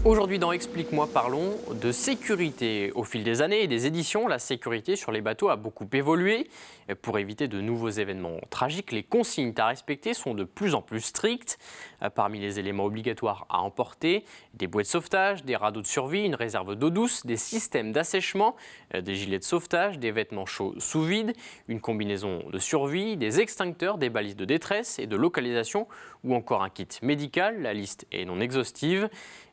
Aujourd'hui dans Explique-moi, parlons de sécurité. Au fil des années et des éditions, la sécurité sur les bateaux a beaucoup évolué. Pour éviter de nouveaux événements tragiques, les consignes à respecter sont de plus en plus strictes. Parmi les éléments obligatoires à emporter, des bouées de sauvetage, des radeaux de survie, une réserve d'eau douce, des systèmes d'assèchement, des gilets de sauvetage, des vêtements chauds sous vide, une combinaison de survie, des extincteurs, des balises de détresse et de localisation ou encore un kit médical. La liste est non exhaustive.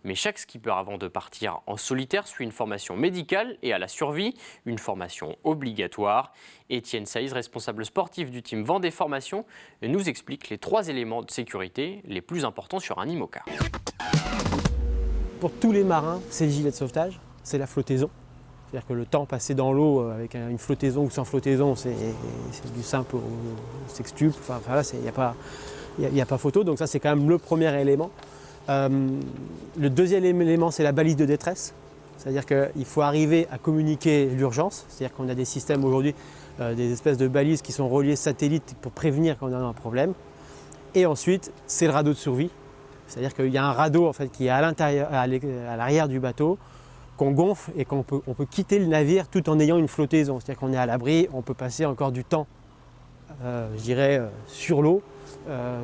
Mais chaque skipper, avant de partir en solitaire, suit une formation médicale et à la survie, une formation obligatoire. Étienne Saïz, responsable sportif du team Vendée Formation, nous explique les 3 éléments de sécurité les plus importants sur un IMOCA. Pour tous les marins, c'est le gilet de sauvetage, c'est la flottaison. C'est-à-dire que le temps passé dans l'eau avec une flottaison ou sans flottaison, c'est du simple au sextuple. Enfin, là, il n'y a pas photo, donc ça c'est quand même le premier élément. Le deuxième élément, c'est la balise de détresse. C'est-à-dire qu'il faut arriver à communiquer l'urgence. C'est-à-dire qu'on a des systèmes aujourd'hui, des espèces de balises qui sont reliées satellites pour prévenir quand on a un problème. Et ensuite, c'est le radeau de survie. C'est-à-dire qu'il y a un radeau en fait, qui est à l'intérieur, à l'arrière du bateau, qu'on gonfle et qu'on peut quitter le navire tout en ayant une flottaison. C'est-à-dire qu'on est à l'abri, on peut passer encore du temps, je dirais, sur l'eau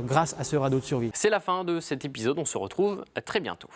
grâce à ce radeau de survie. C'est la fin de cet épisode, on se retrouve très bientôt.